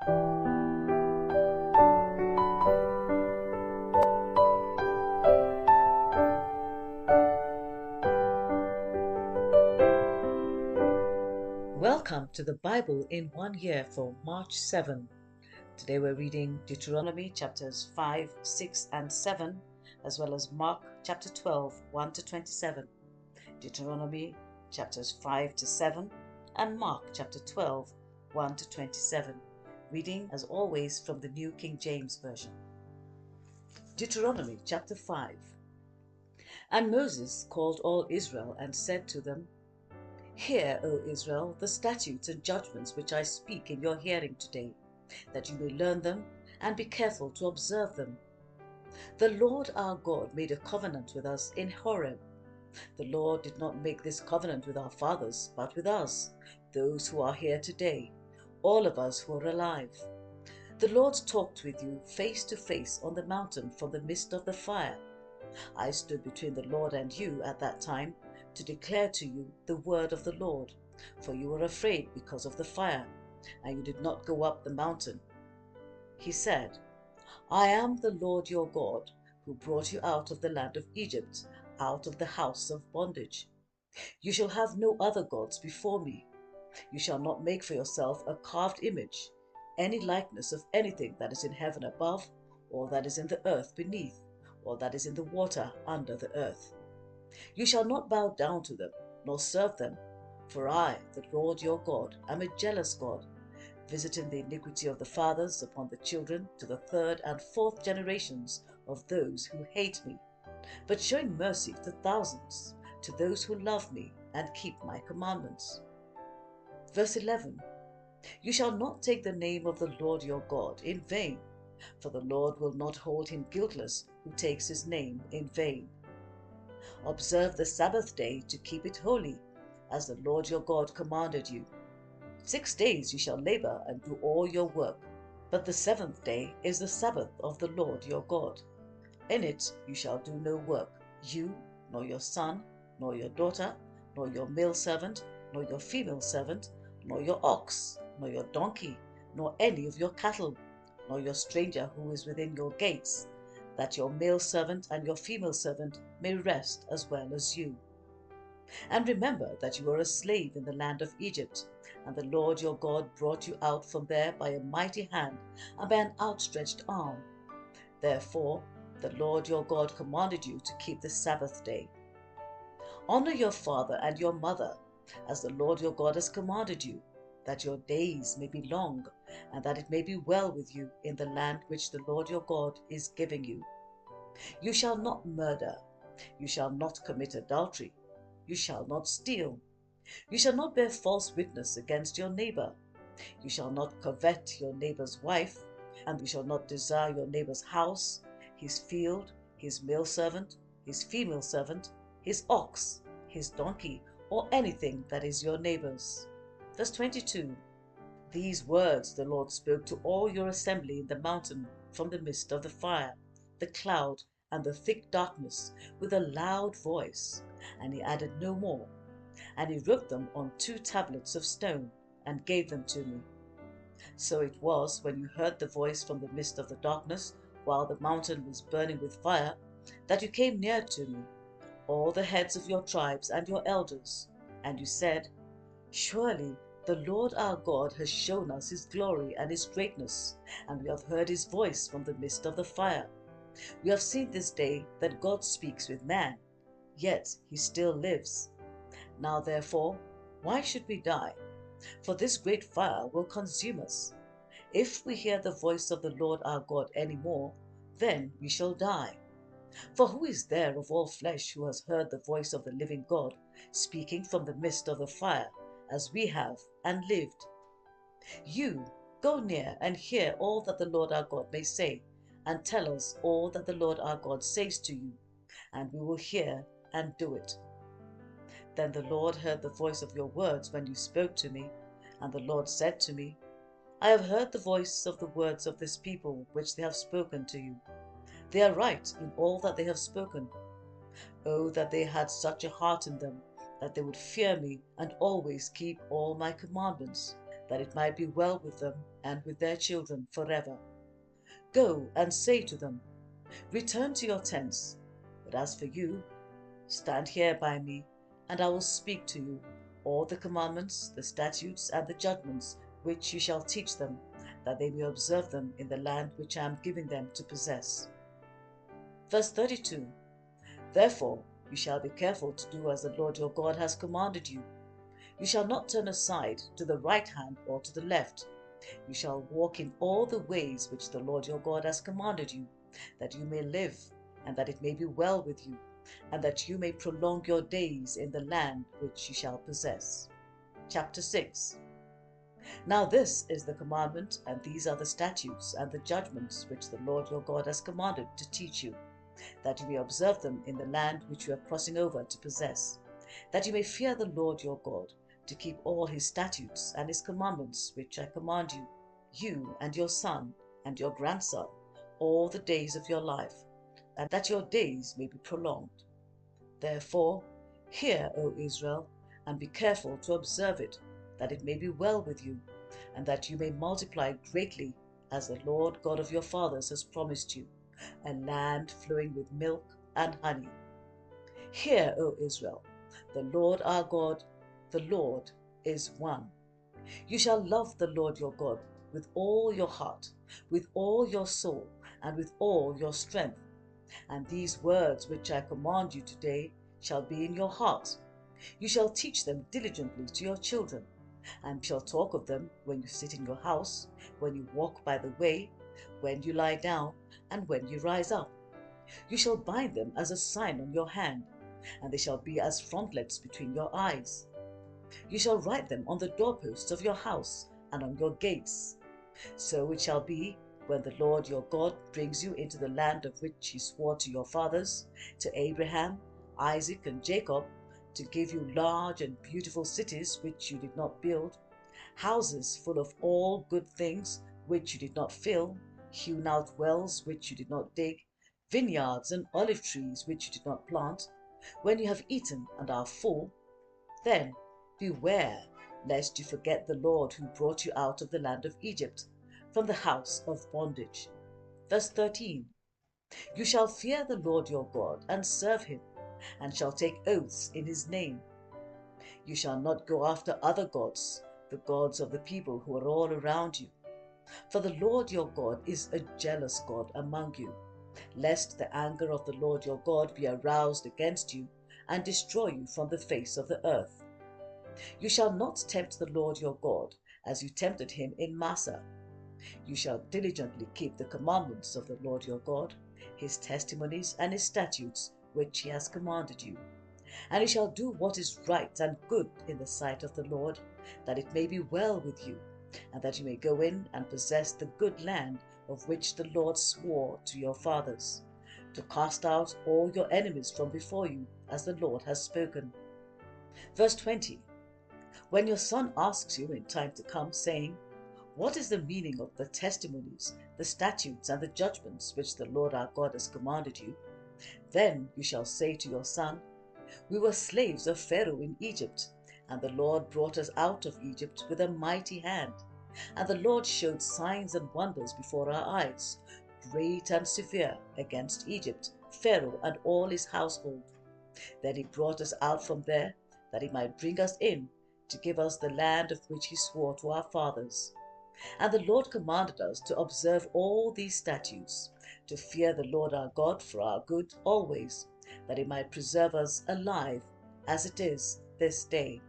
Welcome to the Bible in 1 year for March 7. Today we're reading Deuteronomy chapters 5, 6 and 7, as well as Mark chapter 12, 1 to 27, Deuteronomy chapters 5 to 7, and Mark chapter 12, 1 to 27, reading as always from the New King James Version. Deuteronomy chapter 5. And Moses called all Israel and said to them, Hear, O Israel, the statutes and judgments which I speak in your hearing today, that you may learn them and be careful to observe them. The Lord our God made a covenant with us in Horeb. The Lord did not make this covenant with our fathers, but with us, those who are here today, all of us who are alive. The Lord talked with you face to face on the mountain from the midst of the fire. I stood between the Lord and you at that time to declare to you the word of the Lord, for you were afraid because of the fire, and you did not go up the mountain. He said, I am the Lord your God, who brought you out of the land of Egypt, out of the house of bondage. You shall have no other gods before me. You shall not make for yourself a carved image, any likeness of anything that is in heaven above, or that is in the earth beneath, or that is in the water under the earth. You shall not bow down to them, nor serve them, for I, the Lord your God, am a jealous God, visiting the iniquity of the fathers upon the children to the third and fourth generations of those who hate me, but showing mercy to thousands, to those who love me and keep my commandments. Verse 11. You shall not take the name of the Lord your God in vain, for the Lord will not hold him guiltless who takes his name in vain. Observe the Sabbath day to keep it holy, as the Lord your God commanded you. 6 days you shall labor and do all your work, but the seventh day is the Sabbath of the Lord your God. In it you shall do no work, you, nor your son, nor your daughter, nor your male servant, nor your female servant, nor your ox, nor your donkey, nor any of your cattle, nor your stranger who is within your gates, that your male servant and your female servant may rest as well as you. And remember that you were a slave in the land of Egypt, and the Lord your God brought you out from there by a mighty hand and by an outstretched arm. Therefore the Lord your God commanded you to keep the Sabbath day. Honor your father and your mother, as the Lord your God has commanded you, that your days may be long, and that it may be well with you in the land which the Lord your God is giving you. You shall not murder. You shall not commit adultery. You shall not steal. You shall not bear false witness against your neighbor. You shall not covet your neighbor's wife, and you shall not desire your neighbor's house, his field, his male servant, his female servant, his ox, his donkey, or anything that is your neighbor's. Verse 22. These words the Lord spoke to all your assembly in the mountain from the midst of the fire, the cloud, and the thick darkness, with a loud voice, and he added no more. And he wrote them on 2 tablets of stone, and gave them to me. So it was, when you heard the voice from the midst of the darkness, while the mountain was burning with fire, that you came near to me, all the heads of your tribes and your elders, and you said, Surely the Lord our God has shown us his glory and his greatness, and we have heard his voice from the midst of the fire. We have seen this day that God speaks with man, yet he still lives. Now therefore, why should we die? For this great fire will consume us. If we hear the voice of the Lord our God any more, then we shall die. For who is there of all flesh who has heard the voice of the living God speaking from the midst of the fire, as we have, and lived? You go near and hear all that the Lord our God may say, and tell us all that the Lord our God says to you, and we will hear and do it. Then the Lord heard the voice of your words when you spoke to me, and the Lord said to me, I have heard the voice of the words of this people which they have spoken to you. They are right in all that they have spoken. Oh, that they had such a heart in them, that they would fear me and always keep all my commandments, that it might be well with them and with their children forever. Go and say to them, return to your tents, but as for you, stand here by me, and I will speak to you all the commandments, the statutes, and the judgments which you shall teach them, that they may observe them in the land which I am giving them to possess. Verse 32. Therefore you shall be careful to do as the Lord your God has commanded you. You shall not turn aside to the right hand or to the left. You shall walk in all the ways which the Lord your God has commanded you, that you may live, and that it may be well with you, and that you may prolong your days in the land which you shall possess. Chapter 6. Now this is the commandment, and these are the statutes and the judgments which the Lord your God has commanded to teach you, that you may observe them in the land which you are crossing over to possess, that you may fear the Lord your God, to keep all his statutes and his commandments which I command you, you and your son and your grandson, all the days of your life, and that your days may be prolonged. Therefore, hear, O Israel, and be careful to observe it, that it may be well with you, and that you may multiply greatly, as the Lord God of your fathers has promised you, a land flowing with milk and honey. Hear, O Israel, the Lord our God, the Lord is one. You shall love the Lord your God with all your heart, with all your soul, and with all your strength. And these words which I command you today shall be in your heart. You shall teach them diligently to your children, and shall talk of them when you sit in your house, when you walk by the way, when you lie down, and when you rise up. You shall bind them as a sign on your hand, and they shall be as frontlets between your eyes. You shall write them on the doorposts of your house and on your gates. So it shall be, when the Lord your God brings you into the land of which he swore to your fathers, to Abraham, Isaac, and Jacob, to give you large and beautiful cities which you did not build, houses full of all good things which you did not fill, hewn out wells which you did not dig, vineyards and olive trees which you did not plant. When you have eaten and are full, then beware lest you forget the Lord who brought you out of the land of Egypt, from the house of bondage. Verse 13. You shall fear the Lord your God and serve him, and shall take oaths in his name. You shall not go after other gods, the gods of the people who are all around you. For the Lord your God is a jealous God among you, lest the anger of the Lord your God be aroused against you, and destroy you from the face of the earth. You shall not tempt the Lord your God, as you tempted him in Massah. You shall diligently keep the commandments of the Lord your God, his testimonies and his statutes, which he has commanded you. And you shall do what is right and good in the sight of the Lord, that it may be well with you, and that you may go in and possess the good land of which the Lord swore to your fathers, to cast out all your enemies from before you, as the Lord has spoken. Verse 20. When your son asks you in time to come, saying, what is the meaning of the testimonies, the statutes, and the judgments which the Lord our God has commanded you? Then you shall say to your son, we were slaves of Pharaoh in Egypt, and the Lord brought us out of Egypt with a mighty hand. And the Lord showed signs and wonders before our eyes, great and severe, against Egypt, Pharaoh and all his household. Then he brought us out from there, that he might bring us in, to give us the land of which he swore to our fathers. And the Lord commanded us to observe all these statutes, to fear the Lord our God for our good always, that he might preserve us alive, as it is this day.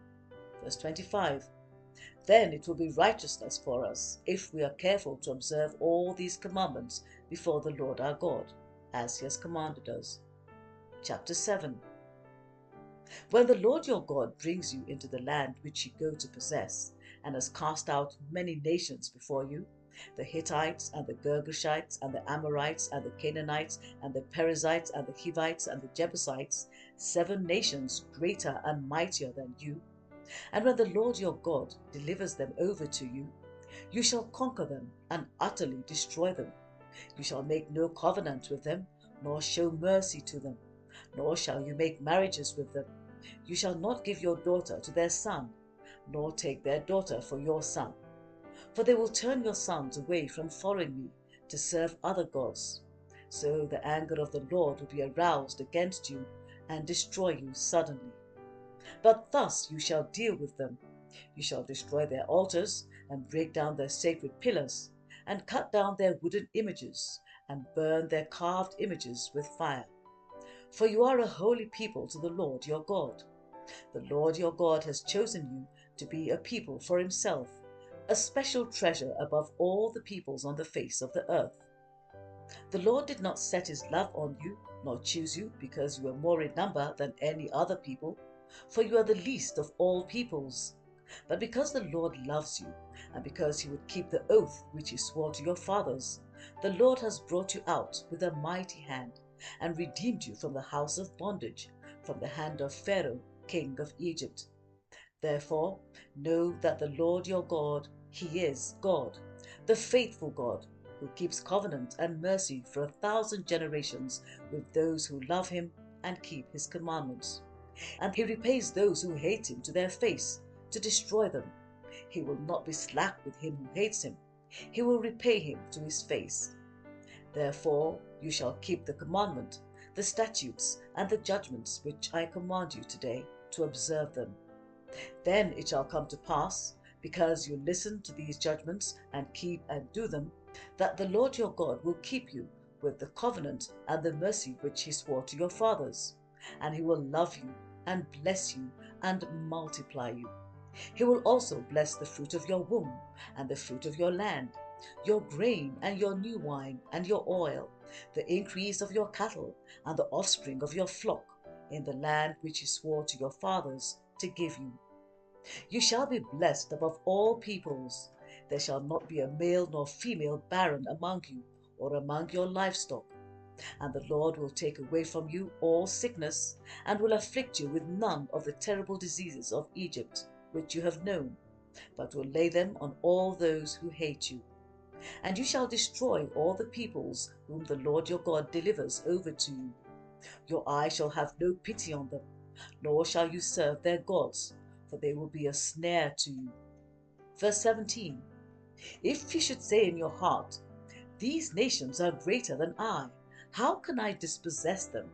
Verse 25. Then it will be righteousness for us, if we are careful to observe all these commandments before the Lord our God, as he has commanded us. Chapter 7. When the Lord your God brings you into the land which you go to possess, and has cast out many nations before you, the Hittites and the Girgashites and the Amorites and the Canaanites and the Perizzites and the Hivites and the Jebusites, 7 nations greater and mightier than you, and when the Lord your God delivers them over to you, you shall conquer them and utterly destroy them. You shall make no covenant with them, nor show mercy to them, nor shall you make marriages with them. You shall not give your daughter to their son, nor take their daughter for your son. For they will turn your sons away from following me to serve other gods. So the anger of the Lord will be aroused against you and destroy you suddenly. But thus you shall deal with them. You shall destroy their altars and break down their sacred pillars and cut down their wooden images and burn their carved images with fire. For you are a holy people to the Lord your God. The Lord your God has chosen you to be a people for himself, a special treasure above all the peoples on the face of the earth. The Lord did not set his love on you, nor choose you because you were more in number than any other people, for you are the least of all peoples. But because the Lord loves you, and because he would keep the oath which he swore to your fathers, the Lord has brought you out with a mighty hand, and redeemed you from the house of bondage, from the hand of Pharaoh, king of Egypt. Therefore, know that the Lord your God, he is God, the faithful God, who keeps covenant and mercy for 1,000 generations with those who love him and keep his commandments. And he repays those who hate him to their face, to destroy them. He will not be slack with him who hates him. He will repay him to his face. Therefore you shall keep the commandment, the statutes, and the judgments which I command you today, to observe them. Then it shall come to pass, because you listen to these judgments and keep and do them, that the Lord your God will keep you with the covenant and the mercy which he swore to your fathers, and he will love you and bless you and multiply you. He will also bless the fruit of your womb and the fruit of your land, your grain and your new wine and your oil, the increase of your cattle and the offspring of your flock, in the land which he swore to your fathers to give you. You shall be blessed above all peoples. There shall not be a male nor female barren among you, or among your livestock. And the Lord will take away from you all sickness, and will afflict you with none of the terrible diseases of Egypt, which you have known, but will lay them on all those who hate you. And you shall destroy all the peoples whom the Lord your God delivers over to you. Your eye shall have no pity on them, nor shall you serve their gods, for they will be a snare to you. Verse 17. If you should say in your heart, these nations are greater than I, how can I dispossess them?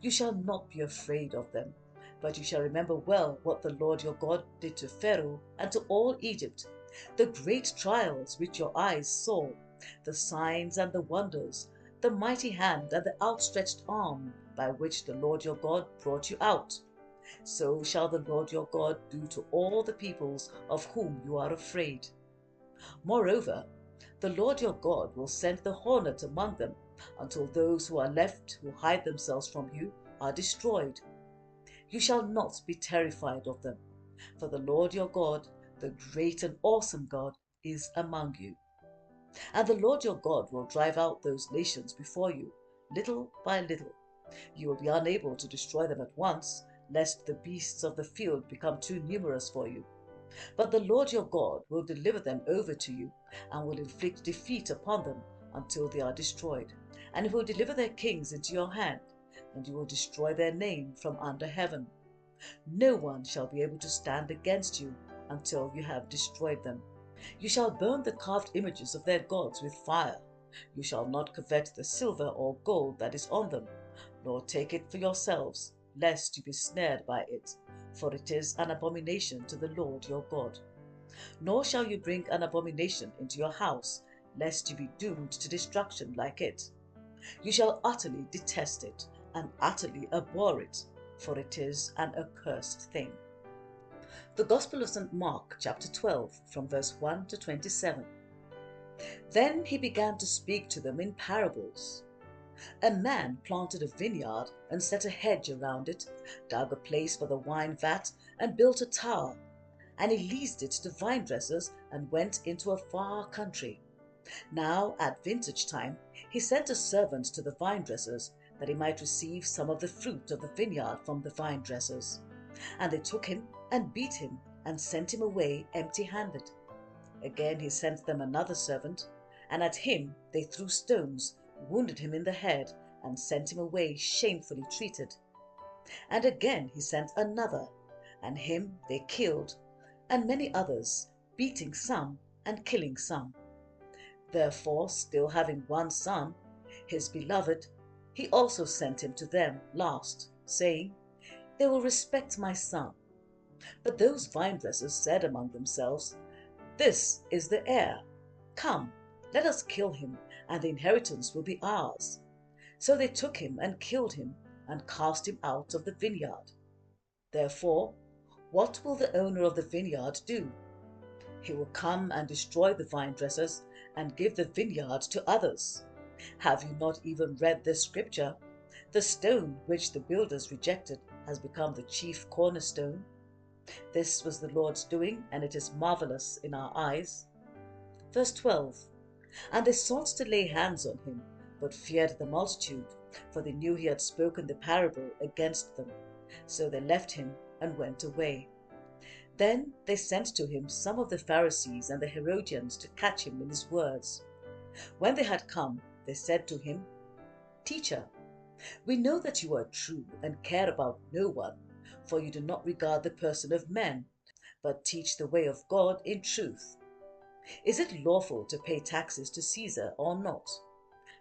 You shall not be afraid of them, but you shall remember well what the Lord your God did to Pharaoh and to all Egypt, the great trials which your eyes saw, the signs and the wonders, the mighty hand and the outstretched arm by which the Lord your God brought you out. So shall the Lord your God do to all the peoples of whom you are afraid. Moreover, the Lord your God will send the hornet among them, until those who are left who hide themselves from you are destroyed. You shall not be terrified of them, for the Lord your God, the great and awesome God, is among you. And the Lord your God will drive out those nations before you, little by little. You will be unable to destroy them at once, lest the beasts of the field become too numerous for you. But the Lord your God will deliver them over to you, and will inflict defeat upon them until they are destroyed. And he will deliver their kings into your hand, and you will destroy their name from under heaven. No one shall be able to stand against you until you have destroyed them. You shall burn the carved images of their gods with fire. You shall not covet the silver or gold that is on them, nor take it for yourselves, lest you be snared by it, for it is an abomination to the Lord your God. Nor shall you bring an abomination into your house, lest you be doomed to destruction like it. You shall utterly detest it, and utterly abhor it, for it is an accursed thing. The Gospel of St. Mark, chapter 12, from verse 1 to 27. Then he began to speak to them in parables. A man planted a vineyard and set a hedge around it, dug a place for the wine vat, and built a tower. And he leased it to vine dressers and went into a far country. Now at vintage time he sent a servant to the vine dressers, that he might receive some of the fruit of the vineyard from the vine dressers. And they took him and beat him and sent him away empty-handed. Again he sent them another servant, and at him they threw stones, wounded him in the head, and sent him away shamefully treated. And again he sent another, and him they killed, and many others, beating some and killing some. Therefore, still having one son, his beloved, he also sent him to them last, saying, They will respect my son. But those vine dressers said among themselves, This is the heir. Come, let us kill him, and the inheritance will be ours. So they took him and killed him, and cast him out of the vineyard. Therefore, what will the owner of the vineyard do? He will come and destroy the vine dressers and give the vineyard to others. Have you not even read this scripture? The stone which the builders rejected has become the chief cornerstone. This was the Lord's doing, and it is marvelous in our eyes. Verse 12. And they sought to lay hands on him, but feared the multitude, for they knew he had spoken the parable against them. So they left him and went away. Then they sent to him some of the Pharisees and the Herodians to catch him in his words. When they had come, they said to him, Teacher, we know that you are true and care about no one, for you do not regard the person of men, but teach the way of God in truth. Is it lawful to pay taxes to Caesar or not?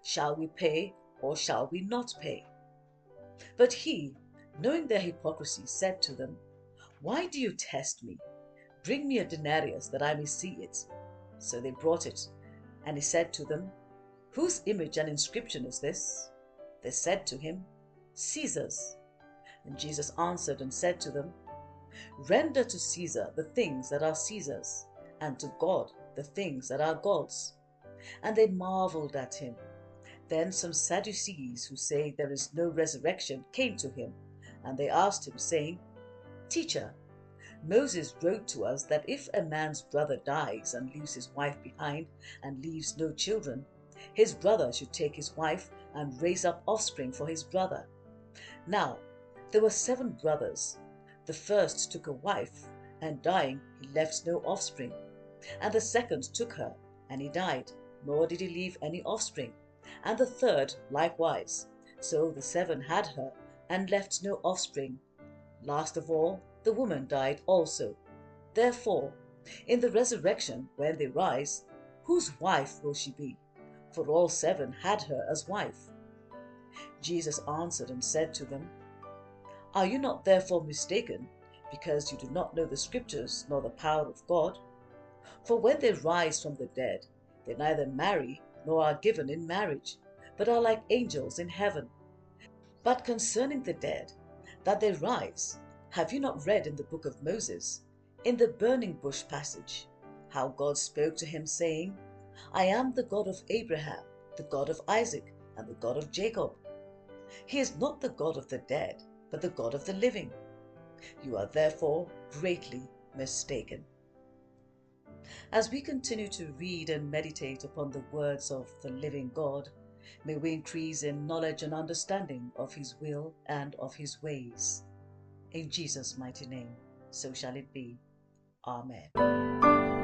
Shall we pay or shall we not pay? But he, knowing their hypocrisy, said to them, Why do you test me? Bring me a denarius that I may see it. So they brought it, and he said to them, Whose image and inscription is this? They said to him, Caesar's. And Jesus answered and said to them, Render to Caesar the things that are Caesar's, and to God the things that are God's. And they marveled at him. Then some Sadducees, who say there is no resurrection, came to him, and they asked him, saying, Teacher, Moses wrote to us that if a man's brother dies and leaves his wife behind and leaves no children, his brother should take his wife and raise up offspring for his brother. Now, there were 7 brothers. The first took a wife, and dying, he left no offspring. And the second took her, and he died, nor did he leave any offspring. And the third likewise. So the 7 had her, and left no offspring. Last of all, the woman died also. Therefore, in the resurrection, when they rise, whose wife will she be? For all 7 had her as wife. Jesus answered and said to them, Are you not therefore mistaken, because you do not know the Scriptures nor the power of God? For when they rise from the dead, they neither marry nor are given in marriage, but are like angels in heaven. But concerning the dead, that they rise, have you not read in the book of Moses, in the burning bush passage, how God spoke to him, saying, I am the God of Abraham, the God of Isaac, and the God of Jacob. He is not the God of the dead, but the God of the living. You are therefore greatly mistaken. As we continue to read and meditate upon the words of the living God, may we increase in knowledge and understanding of his will and of his ways. In Jesus' mighty name, so shall it be. Amen.